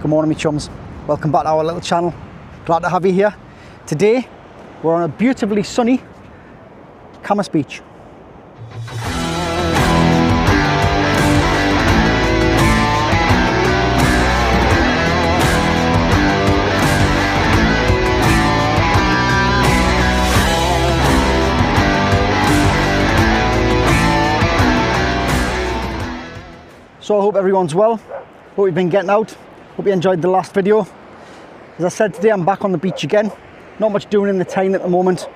Good morning, me chums. Welcome back to our little channel. Glad to have you here. Today, we're on a beautifully sunny Cambois Beach. So I hope everyone's well. Hope you've been getting out. Hope you enjoyed the last video. As I said, today I'm back on the beach again. Not much doing in the Tyne at the moment.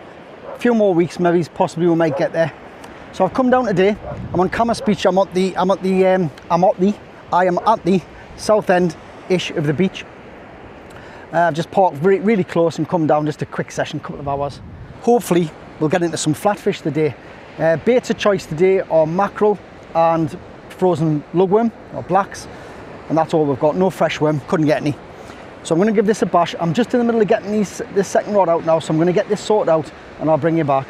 A few more weeks, maybe, possibly we might get there. So I've come down today. I'm on Cambois Beach. I am at the south end-ish of the beach. I've just parked really close and come down, just a quick session, couple of hours. Hopefully we'll get into some flatfish today. Baits of choice today are mackerel and frozen lugworm or blacks, and that's all we've got. No fresh worm, couldn't get any. So I'm going to give this a bash. I'm just in the middle of getting this second rod out now, so I'm going to get this sorted out and I'll bring you back.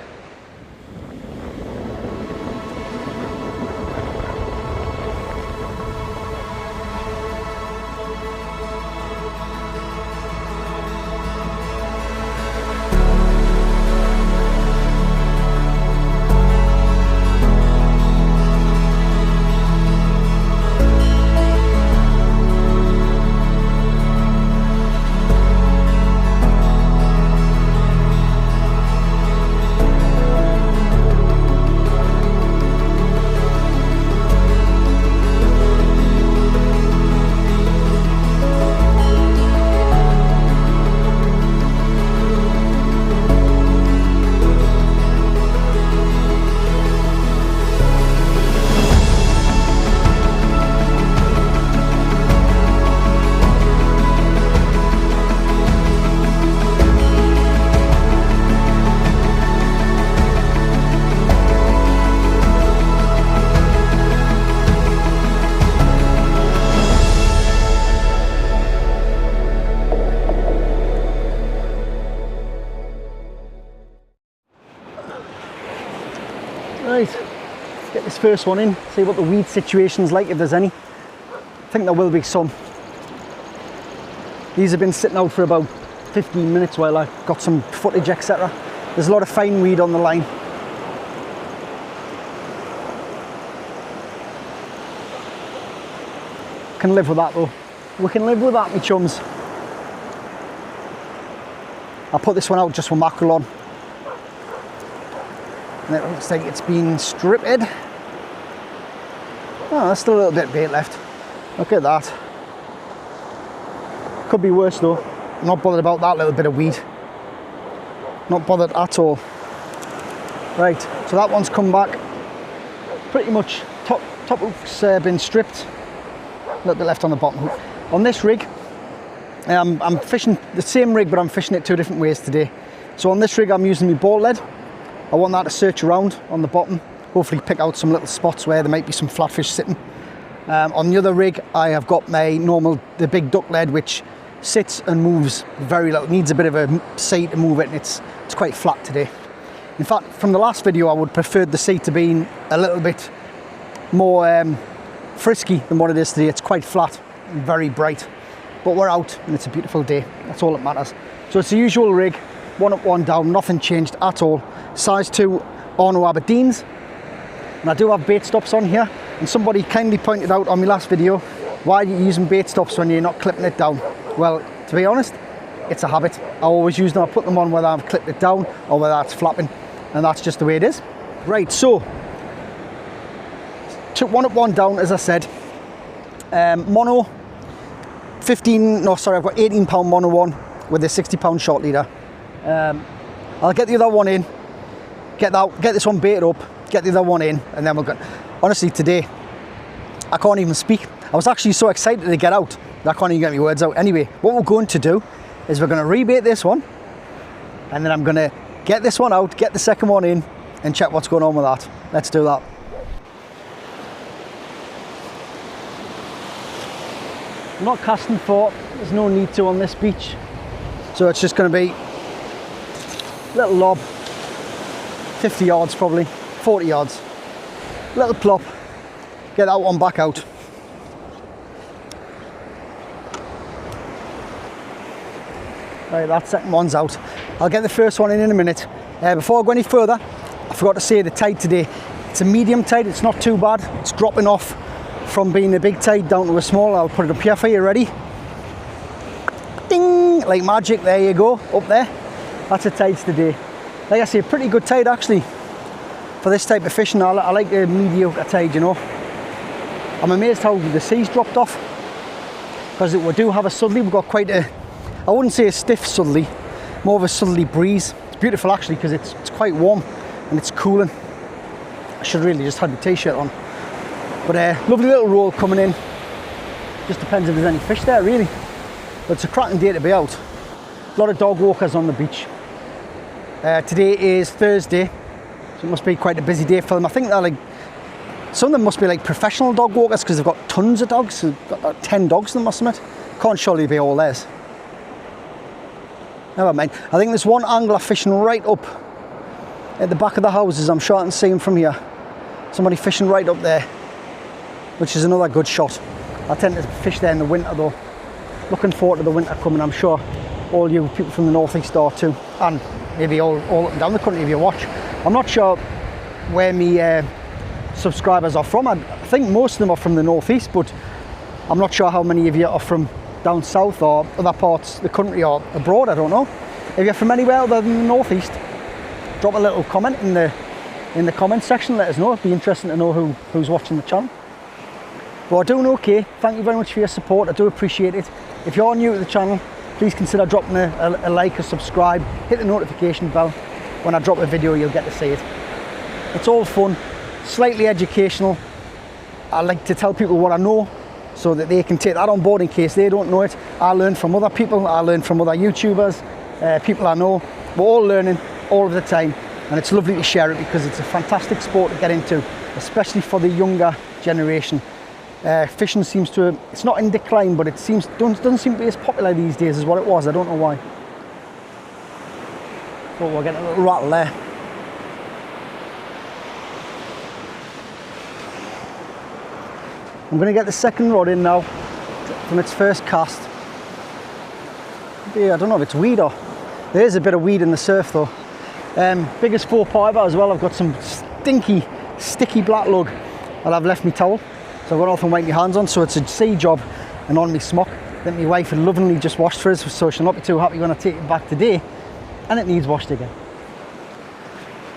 Right, let's get this first one in, see what the weed situation's like, if there's any. I think there will be some. These have been sitting out for about 15 minutes while I got some footage, etc. There's a lot of fine weed on the line. Can live with that though. We can live with that, me chums. I'll put this one out just for mackerel on. And it looks like it's been stripped. Oh, there's still a little bit of bait left. Look at that. Could be worse though. Not bothered about that little bit of weed. Not bothered at all. Right, so that one's come back. Pretty much top hook's been stripped. A little bit left on the bottom hook. On this rig, I'm fishing the same rig, but I'm fishing it two different ways today. So on this rig, I'm using my ball lead. I want that to search around on the bottom, hopefully pick out some little spots where there might be some flatfish sitting. On the other rig, I have got the big duck lead, which sits and moves very little. It needs a bit of a sea to move it, and it's quite flat today. In fact, from the last video, I would prefer the sea to be a little bit more frisky than what it is today. It's quite flat and very bright, but we're out and it's a beautiful day. That's all that matters. So it's the usual rig, one up, one down, nothing changed at all. Size 2 Arno Aberdeens, and I do have bait stops on here, and somebody kindly pointed out on my last video, why are you using bait stops when you're not clipping it down? Well, to be honest, it's a habit. I always use them, I put them on whether I've clipped it down or whether it's flapping, and that's just the way it is. Right, so took one up, one down, as I said. Mono, I've got 18 pound mono one with a 60 pound short leader. I'll get the other one in, get this one baited up, get the other one in, and then we're good. Honestly, today, I can't even speak. I was actually so excited to get out that I can't even get my words out. Anyway, what we're going to do is we're going to rebait this one, and then I'm going to get this one out, get the second one in, and check what's going on with that. Let's do that. I'm not casting for, there's no need to on this beach. So it's just going to be a little lob, 50 yards probably, 40 yards. Little plop, get that one back out. Right, that second one's out. I'll get the first one in a minute. Before I go any further, I forgot to say the tide today. It's a medium tide, it's not too bad. It's dropping off from being a big tide down to a small. I'll put it up here for you, ready? Ding! Like magic, there you go, up there. That's the tides today. Like I say, pretty good tide actually. For this type of fishing, I like a mediocre tide, you know. I'm amazed how the sea's dropped off. Because we do have a southerly, we've got quite a, I wouldn't say a stiff southerly, more of a southerly breeze. It's beautiful actually because it's quite warm and it's cooling. I should really just had the t-shirt on. But lovely little roll coming in. Just depends if there's any fish there really. But it's a cracking day to be out. A lot of dog walkers on the beach. Today is Thursday, so it must be quite a busy day for them. I think they're like, some of them must be like professional dog walkers because they've got tons of dogs. They've got about 10 dogs in them, must admit. Can't surely be all theirs. Never mind. I think there's one angler fishing right up at the back of the houses. I'm sure I can see him from here. Somebody fishing right up there, which is another good shot. I tend to fish there in the winter though. Looking forward to the winter coming. I'm sure all you people from the northeast are too, and maybe all up and down the country if you watch. I'm not sure where me subscribers are from. I think most of them are from the northeast, but I'm not sure how many of you are from down south or other parts of the country or abroad. I don't know. If you're from anywhere other than the northeast, drop a little comment in the comment section. Let us know. It'd be interesting to know who's watching the channel. But we're doing okay. Thank you very much for your support. I do appreciate it. If you're new to the channel, please consider dropping a like or subscribe. Hit the notification bell. When I drop a video, you'll get to see it. It's all fun, slightly educational. I like to tell people what I know so that they can take that on board in case they don't know it. I learn from other people. I learn from other YouTubers, people I know. We're all learning all of the time, and it's lovely to share it because it's a fantastic sport to get into, especially for the younger generation. Fishing seems to, it's not in decline, but it doesn't seem to be as popular these days as what it was. I don't know why. Oh, we're getting a little rattle there. I'm going to get the second rod in now from its first cast. Yeah, I don't know if it's weed or, there is a bit of weed in the surf though. Biggest 4-piver as well. I've got some stinky, sticky black lug that I've left me towel. So I've got nothing to wipe my hands on, so it's a sea job and on me smock that my wife had lovingly just washed for us, so she'll not be too happy when I take it back today and it needs washed again.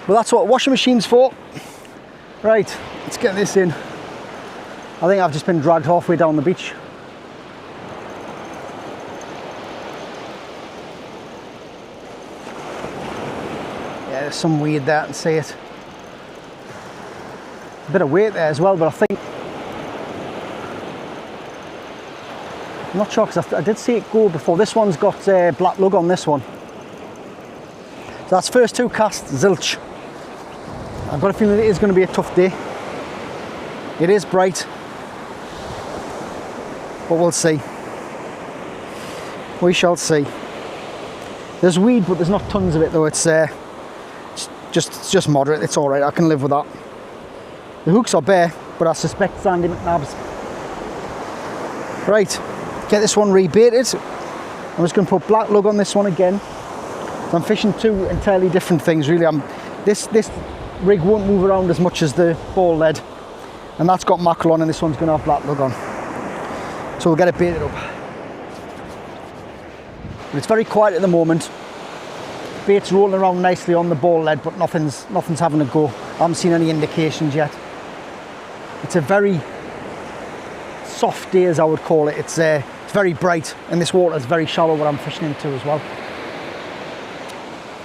Well, that's what a washing machine's for. Right, let's get this in. I think I've just been dragged halfway down the beach. Yeah, there's some weed there, I can see it. A bit of weight there as well, but I think, I'm not sure because I did see it go before. This one's got black lug on this one. So that's first two casts, zilch. I've got a feeling it is going to be a tough day. It is bright, but we'll see. We shall see. There's weed, but there's not tons of it though. It's just moderate. It's all right. I can live with that. The hooks are bare, but I suspect Sandy McNabb's. Right, get this one rebaited. I'm just going to put black lug on this one again. I'm fishing two entirely different things really. This rig won't move around as much as the ball lead, and that's got mackerel on, and this one's going to have black lug on. So we'll get it baited up. But it's very quiet at the moment. Bait's rolling around nicely on the ball lead, but nothing's having a go. I haven't seen any indications yet. It's a very soft day, as I would call it. It's very bright, and this water is very shallow what I'm fishing into as well.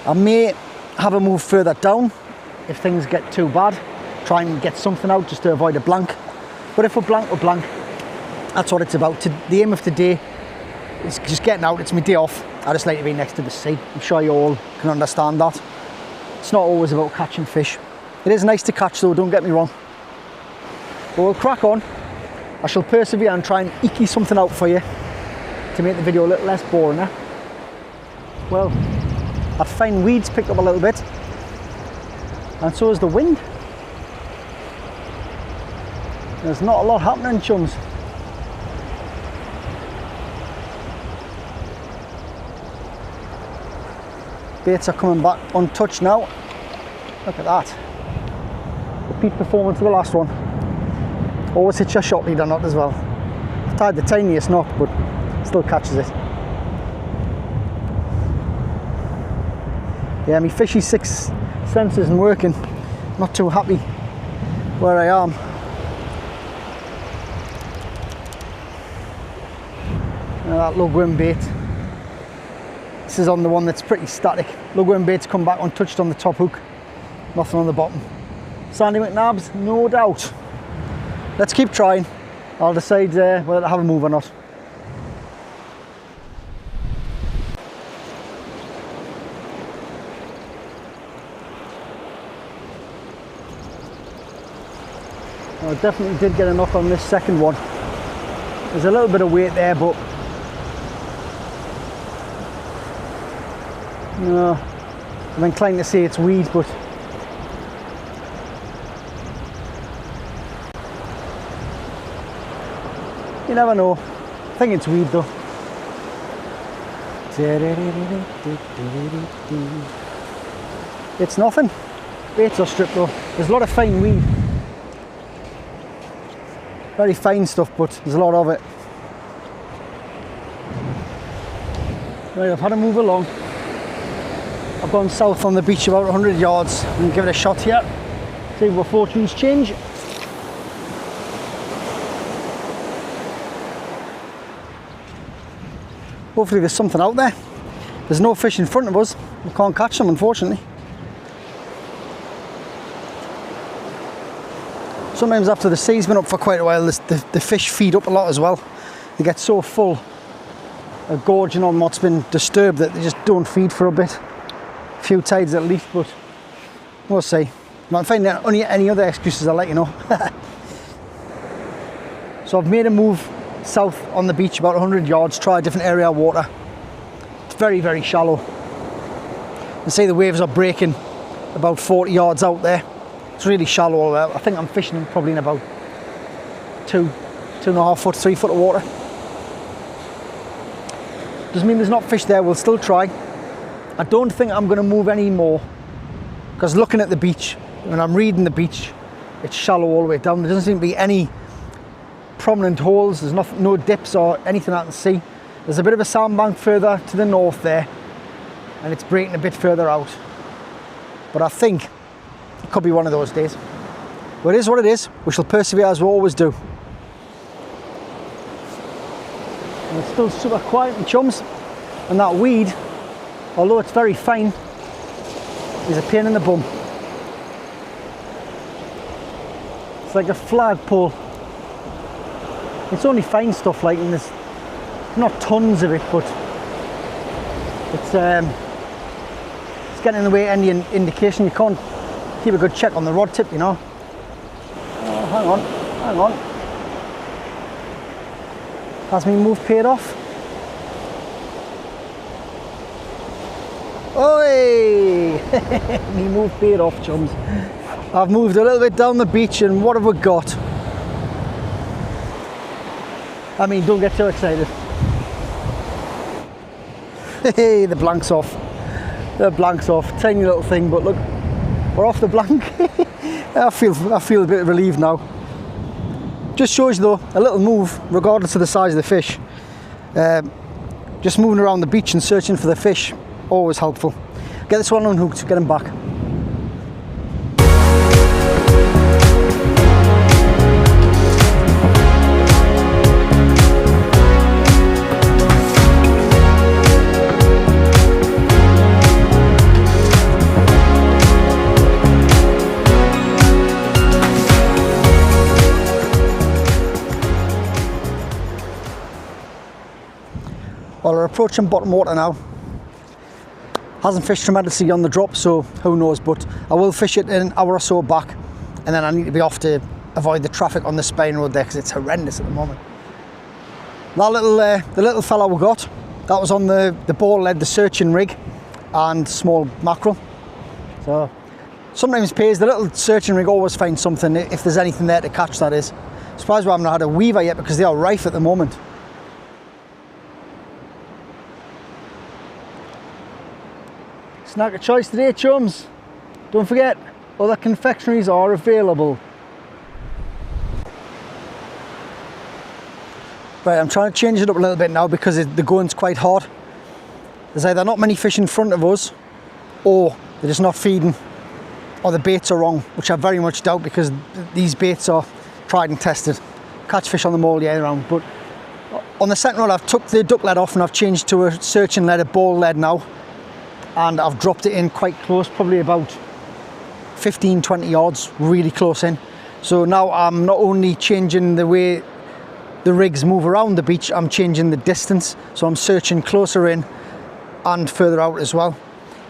I may have a move further down if things get too bad. Try and get something out just to avoid a blank. But if we're blank, we're blank. That's what it's about. The aim of today is just getting out. It's my day off. I just like to be next to the sea. I'm sure you all can understand that. It's not always about catching fish. It is nice to catch though, don't get me wrong. But we'll crack on. I shall persevere and try and eke something out for you to make the video a little less boring. Well, that fine weeds picked up a little bit, and so is the wind. There's not a lot happening, chums. Baits are coming back untouched now. Look at that. Repeat performance of the last one. Always hits your shot leader knot as well. I've tied the tiniest knot, but still catches it. Yeah, my fishy sixth sense isn't working. Not too happy where I am. Now that lugworm bait. This is on the one that's pretty static. Lugworm baits come back untouched on the top hook. Nothing on the bottom. Sandy McNabs, no doubt. Let's keep trying. I'll decide whether to have a move or not. I definitely did get a knock on this second one. There's a little bit of weight there, but no, I'm inclined to say it's weed, but you never know. I think it's weed though. It's nothing. Baits are stripped though. There's a lot of fine weed. Very fine stuff, but there's a lot of it. Right, I've had to move along. I've gone south on the beach about 100 yards and give it a shot here. See what fortunes change. Hopefully there's something out there. There's no fish in front of us. We can't catch them, unfortunately. Sometimes after the sea's been up for quite a while, the fish feed up a lot as well. They get so full of gorging on what's been disturbed that they just don't feed for a bit. A few tides at least, but we'll see. If I find any other excuses, I'll let you know. So I've made a move south on the beach about 100 yards, try a different area of water. It's very, very shallow. You can see the waves are breaking about 40 yards out there. It's really shallow. I think I'm fishing probably in about 2.5 foot, 3 foot of water. Doesn't mean there's not fish there, we'll still try. I don't think I'm going to move any more, because looking at the beach, when I'm reading the beach, it's shallow all the way down. There doesn't seem to be any prominent holes. There's no dips or anything I can see. There's a bit of a sandbank further to the north there, and it's breaking a bit further out. But I think it could be one of those days. But it is what it is. We shall persevere as we always do. And it's still super quiet in chums, and that weed, although it's very fine, is a pain in the bum. It's like a flagpole. It's only fine stuff, like, and there's not tons of it, but it's getting in the way of any indication. You can't keep a good check on the rod tip, you know. Oh, hang on. Has me move paid off? Oi! Me move paid off, chums. I've moved a little bit down the beach, and what have we got? I mean, don't get too excited. Hey, the blank's off. The blank's off. Tiny little thing, but look, we're off the blank. I feel a bit relieved now. Just shows you though, a little move, regardless of the size of the fish. Just moving around the beach and searching for the fish, always helpful. Get this one unhooked, get him back. Well, we're approaching bottom water now. Hasn't fished tremendously on the drop, so who knows, but I will fish it in an hour or so back, and then I need to be off to avoid the traffic on the Spain Road there, because it's horrendous at the moment. That the little fella we got, that was on the ball lead, the searching rig, and small mackerel. So sometimes pays. The little searching rig always finds something, if there's anything there to catch, that is. Surprised we haven't had a weaver yet, because they are rife at the moment. Snack of choice today, chums. Don't forget, other confectionaries are available. Right, I'm trying to change it up a little bit now because the going's quite hard. There's either not many fish in front of us, or they're just not feeding, or the baits are wrong, which I very much doubt, because these baits are tried and tested. Catch fish on them all year round. But on the second rod, I've took the duck lead off and I've changed to a searching lead, a ball lead now. And I've dropped it in quite close, probably about 15-20 yards, really close in. So now I'm not only changing the way the rigs move around the beach, I'm changing the distance. So I'm searching closer in and further out as well.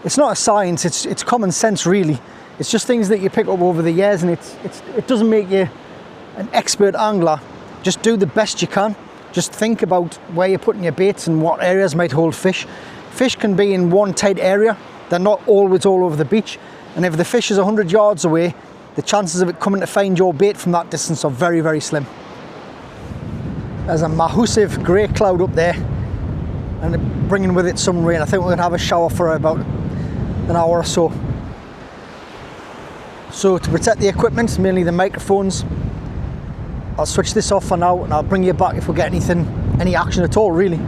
It's not a science, it's common sense really. It's just things that you pick up over the years, and it doesn't make you an expert angler. Just do the best you can. Just think about where you're putting your baits and what areas might hold fish. Fish can be in one tight area. They're not always all over the beach. And if the fish is 100 yards away, the chances of it coming to find your bait from that distance are very, very slim. There's a massive grey cloud up there, and bringing with it some rain. I think we're going to have a shower for about an hour or so. So to protect the equipment, mainly the microphones, I'll switch this off for now, and I'll bring you back if we get any action at all really.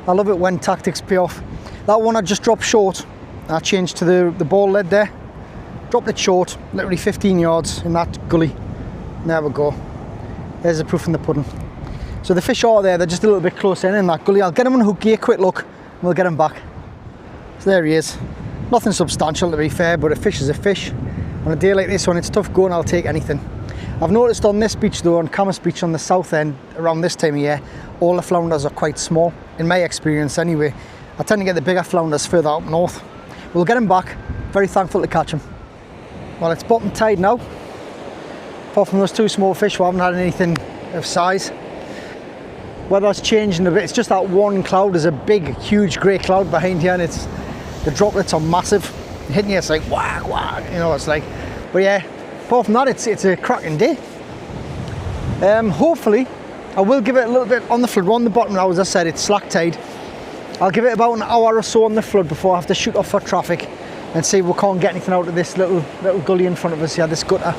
I love it when tactics pay off. That one I just dropped short. I changed to the ball lead there. Dropped it short, literally 15 yards in that gully. There we go. There's the proof in the pudding. So the fish are there, they're just a little bit closer in that gully. I'll get him on hook gear, quick look, and we'll get him back. So there he is. Nothing substantial to be fair, but a fish is a fish. On a day like this, when it's tough going, I'll take anything. I've noticed on this beach though, on Cambois Beach on the south end, around this time of year, all the flounders are quite small, in my experience anyway. I tend to get the bigger flounders further up north. We'll get him back, very thankful to catch him. Well, it's bottom tide now. Apart from those two small fish, we haven't had anything of size. Weather's changing a bit, it's just that one cloud. There's a big, huge grey cloud behind here, and the droplets are massive. Hitting you, it's like whack, whack, you know, it's like. But yeah, apart from that, it's a cracking day. Hopefully, I will give it a little bit on the flood. We're on the bottom now, as I said, it's slack tide. I'll give it about an hour or so on the flood before I have to shoot off for traffic and see if we can't get anything out of this little gully in front of us here, this gutter.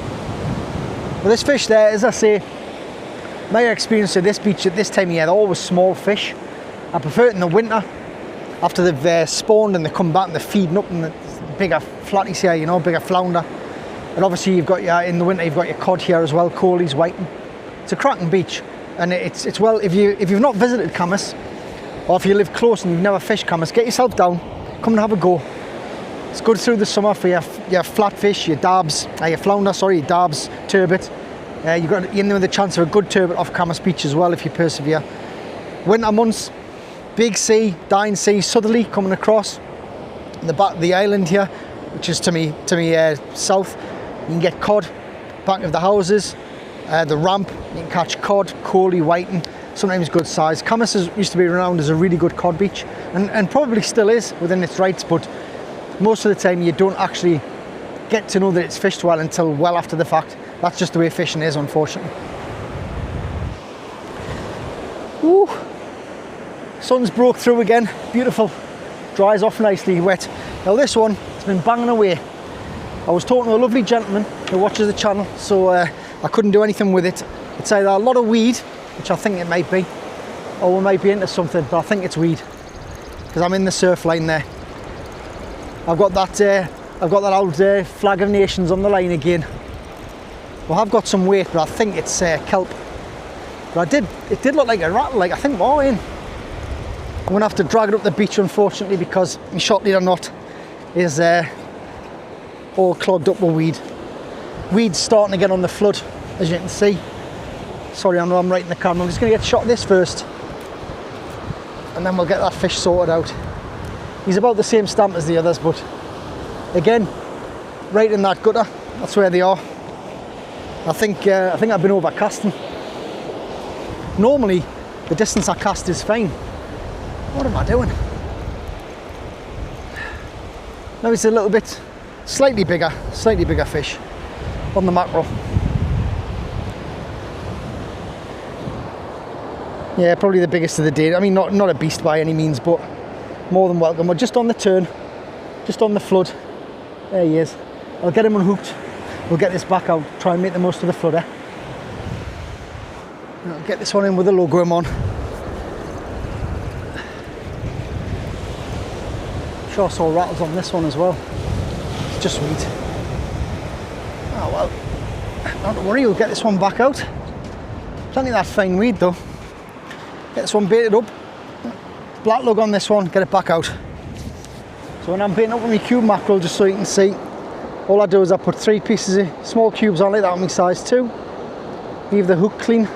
But this fish there, as I say, my experience of this beach at this time of year, they're always small fish. I prefer it in the winter, after they've spawned and they come back and they're feeding up, and the bigger flatties here, you know, bigger flounder. And obviously you've got in the winter you've got your cod here as well, coalies, whiting. It's a cracking beach, and it's well, if you've not visited Cambois, or if you live close and you've never fished Cambois, get yourself down, come and have a go. It's good through the summer for your flatfish, your dabs, your flounder, sorry, your dabs, turbot. You've got in there with a chance of a good turbot off Cambois Beach as well if you persevere. Winter months, big sea, dying sea, southerly coming across the back of the island here, which is to me south. You can get cod back of the houses, the ramp. You can catch cod, coalie, whiting, sometimes good size. Cambois used to be renowned as a really good cod beach, and probably still is within its rights, but most of the time you don't actually get to know that it's fished well until well after the fact. That's just the way fishing is, unfortunately. Ooh, sun's broke through again, beautiful. Dries off nicely, wet. Now this one has been banging away. I was talking to a lovely gentleman who watches the channel, so I couldn't do anything with it. It's either a lot of weed, which I think it might be, or we might be into something, but I think it's weed, because I'm in the surf line there. I've got that old flag of nations on the line again. Well, I've got some weight, but I think it's kelp. But it did look like a rattle, like I think more in. I'm gonna have to drag it up the beach, unfortunately, because my shot leader knot is all clogged up with weed. Weed's starting to get on the flood, as you can see. Sorry, I know I'm right in the camera. I'm just gonna get a shot of this first, and then we'll get that fish sorted out. He's about the same stamp as the others, but again, right in that gutter, that's where they are. I think I've been overcasting. Normally, the distance I cast is fine. What am I doing? Now it's a little bit, slightly bigger fish on the mackerel. Yeah, probably the biggest of the day. I mean, not a beast by any means, but more than welcome. We're just on the turn, just on the flood. There he is. I'll get him unhooked. We'll get this back out, try and make the most of the flood, eh? I'll get this one in with the logo on. Sure I saw rattles on this one as well. It's just sweet. Oh well, not to worry, we'll get this one back out. Plenty of that fine weed though. Get this one baited up. Black lug on this one, get it back out. So when I'm baiting up with my cube mackerel, just so you can see, all I do is I put 3 pieces of small cubes on like that on my size 2. Leave the hook clean,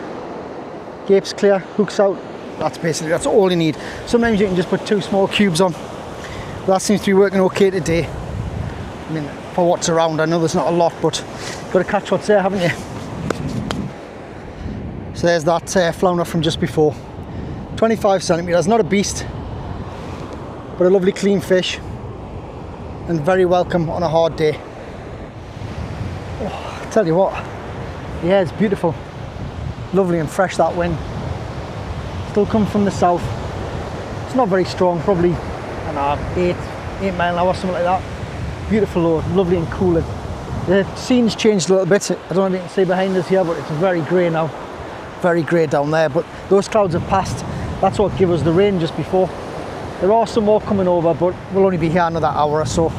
gapes clear, hooks out. That's all you need. Sometimes you can just put 2 small cubes on. But that seems to be working okay today. I mean, for what's around, I know there's not a lot, but you've got to catch what's there, haven't you? So there's that flounder from just before. 25 centimetres, not a beast, but a lovely clean fish and very welcome on a hard day. Oh, I tell you what, yeah, it's beautiful, lovely and fresh, that wind. Still come from the south. It's not very strong, probably an 8 mile an hour, something like that. Beautiful though, lovely and cool. The scene's changed a little bit. I don't know if you can see behind us here, but it's very grey now. Very grey down there, but those clouds have passed. That's what gave us the rain just before. There are some more coming over, but we'll only be here another hour or so.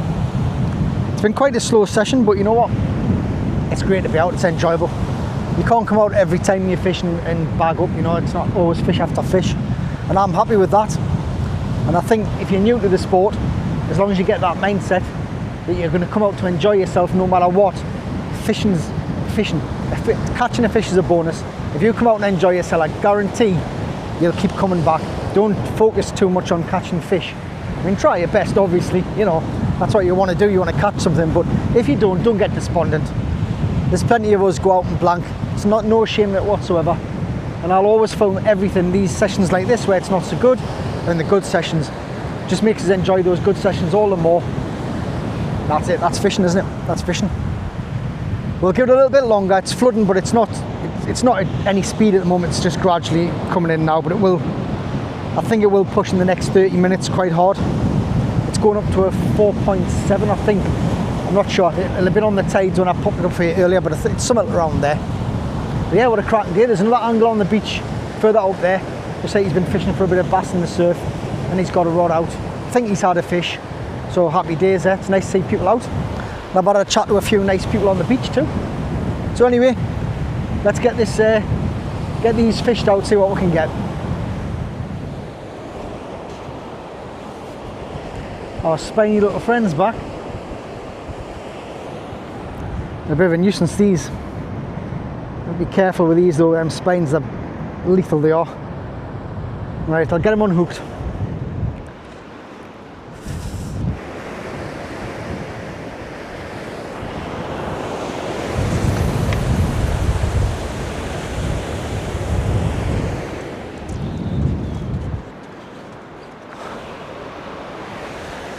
It's been quite a slow session, but you know what? It's great to be out, it's enjoyable. You can't come out every time you're fishing and bag up, you know, it's not always fish after fish. And I'm happy with that. And I think if you're new to the sport, as long as you get that mindset that you're going to come out to enjoy yourself no matter what, fishing. Catching a fish is a bonus. If you come out and enjoy yourself, I guarantee you'll keep coming back. Don't focus too much on catching fish. I mean, try your best, obviously, you know, that's what you want to do, you want to catch something, but if you don't get despondent. There's plenty of us go out and blank. It's no shame in it whatsoever. And I'll always film everything, these sessions like this where it's not so good, and the good sessions. Just makes us enjoy those good sessions all the more. That's it, that's fishing, isn't it? That's fishing. We'll give it a little bit longer. It's flooding, but it's not at any speed at the moment. It's just gradually coming in now, but I think it will push in the next 30 minutes quite hard. It's going up to a 4.7, I think. I'm not sure. It'll have been on the tides when I popped it up for you earlier, but it's something around there. But yeah, what a cracking day. There's another angler on the beach further up there. Just say he's been fishing for a bit of bass in the surf, and he's got a rod out. I think he's had a fish, so happy days there. It's nice to see people out. And I've had a chat to a few nice people on the beach too. So anyway, let's get these fished out, see what we can get. Our spiny little friend's back. A bit of a nuisance, these. Be careful with these though, spines are lethal, they are. Right, I'll get them unhooked.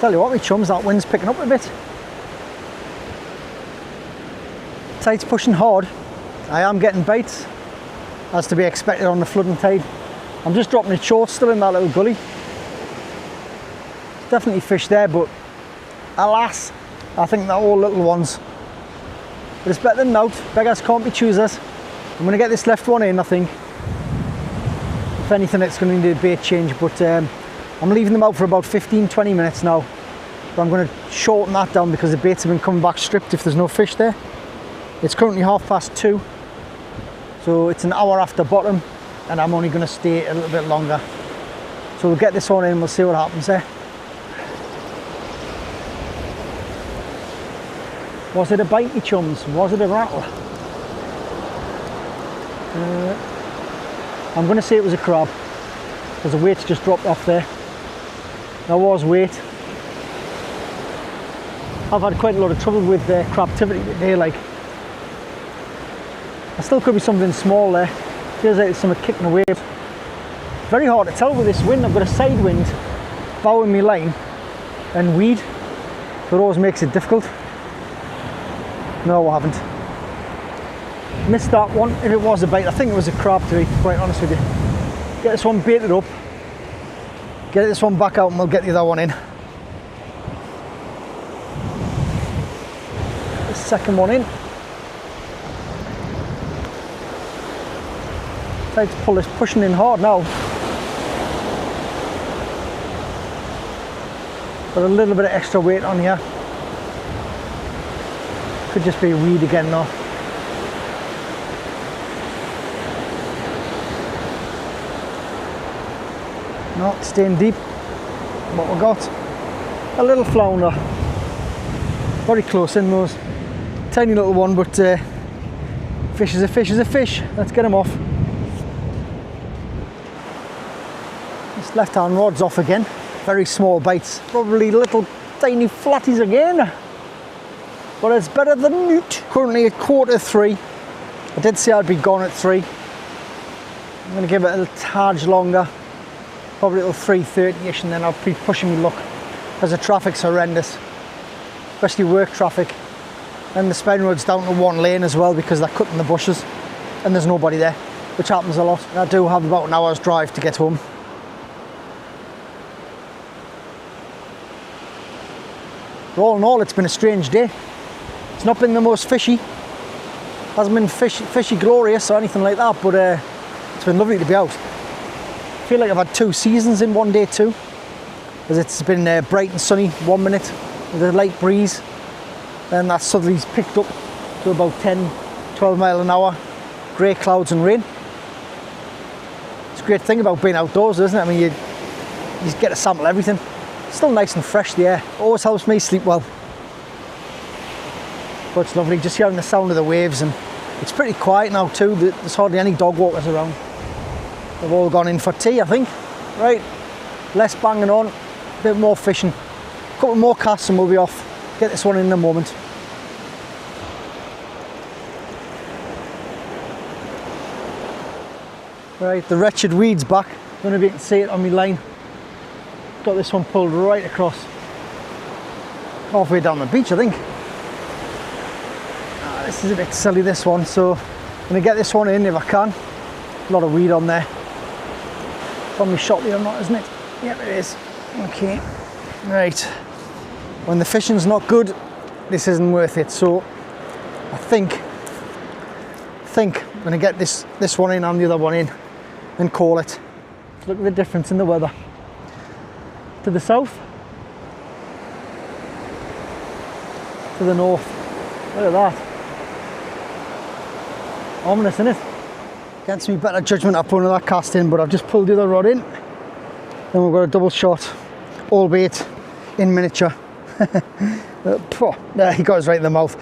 Tell you what, my chums, that wind's picking up a bit. Tide's pushing hard. I am getting bites, as to be expected on the flooding tide. I'm just dropping it short still in that little gully. Definitely fish there, but alas, I think they're all little ones. But it's better than not. Beggars can't be choosers. I'm going to get this left one in, I think. If anything, it's going to need a bait change, but I'm leaving them out for about 15-20 minutes now. But I'm going to shorten that down because the baits have been coming back stripped if there's no fish there. It's currently 2:30, so it's an hour after bottom, and I'm only going to stay a little bit longer. So we'll get this one in, we'll see what happens there. Was it a bite, me chums? Was it a rattle? I'm going to say it was a crab, because the weight's just dropped off there. There was weight. I've had quite a lot of trouble with crabtivity today, like. There still could be something small there. Feels like there's something kicking away. Very hard to tell with this wind. I've got a side wind bowing me line and weed, so it always makes it difficult. No, I haven't. Missed that one. If it was a bite, I think it was a crab, to be quite honest with you. Get this one baited up. Get this one back out and we'll get the other one in. The second one in. Try to pull this, pushing in hard now. Got a little bit of extra weight on here. Could just be a weed again though. No, staying deep. What we got? A little flounder. Very close in those. Tiny little one, but fish is a fish is a fish. Let's get him off. This left hand rod's off again. Very small bites. Probably little tiny flatties again. But it's better than newt. Currently at 2:45. I did say I'd be gone at 3. I'm going to give it a little tad longer. Probably till 3:30ish, and then I'll be pushing me luck because the traffic's horrendous, especially work traffic, and the Spen Road's down to 1 lane as well because they're cutting the bushes and there's nobody there, which happens a lot. And I do have about an hour's drive to get home. But all in all, it's been a strange day. It's not been the most fishy, hasn't been fishy glorious or anything like that, but it's been lovely to be out. I feel like I've had 2 seasons in one day too, because it's been bright and sunny 1 minute with a light breeze, then that suddenly's picked up to about 10-12 miles an hour, grey clouds and rain. It's a great thing about being outdoors, isn't it? I mean, you get to sample everything. It's still nice and fresh, the air. Always helps me sleep well. But it's lovely just hearing the sound of the waves, and it's pretty quiet now too. There's hardly any dog walkers around. They've all gone in for tea, I think. Right, less banging on, a bit more fishing. A couple more casts and we'll be off. Get this one in a moment. Right, the wretched weed's back. I don't know if you can see it on my line. Got this one pulled right across. Halfway down the beach, I think. This is a bit silly, this one, so I'm going to get this one in if I can. A lot of weed on there. On me shot or not, isn't it? Yep, it is. Okay, right. When the fishing's not good, this isn't worth it. So I think I'm gonna get this one in and the other one in and call it. Look at the difference in the weather. To the south, to the north. Look at that. Ominous, isn't it? Against me better judgment, I put another cast in, but I've just pulled the other rod in. Then we've got a double shot, albeit in miniature. There, he got us right in the mouth.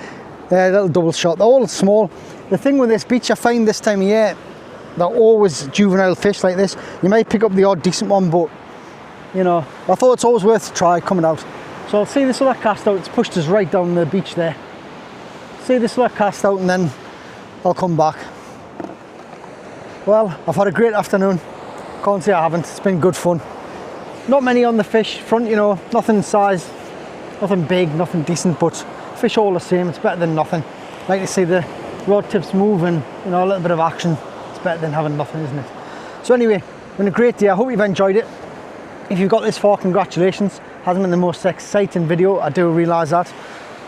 A little double shot. They're all small. The thing with this beach, I find this time of year, they're always juvenile fish like this. You might pick up the odd decent one, but you know, I thought it's always worth a try coming out. So I'll see this other cast out. It's pushed us right down the beach there. See this other cast out and then I'll come back. Well, I've had a great afternoon. Can't say I haven't. It's been good fun. Not many on the fish front, you know, nothing size, nothing big, nothing decent, but fish all the same. It's better than nothing. Like to see the rod tips move and, you know, a little bit of action. It's better than having nothing, isn't it? So anyway, been a great day. I hope you've enjoyed it. If you've got this far, congratulations. Hasn't been the most exciting video, I do realise that.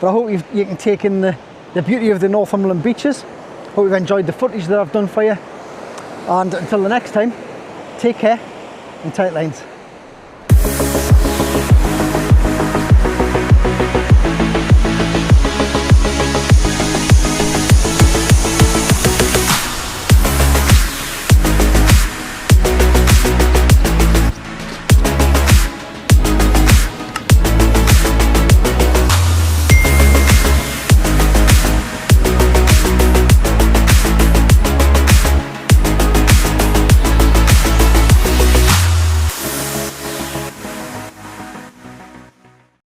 But I hope you can take in the beauty of the Northumberland beaches. Hope you've enjoyed the footage that I've done for you. And until the next time, take care and tight lines.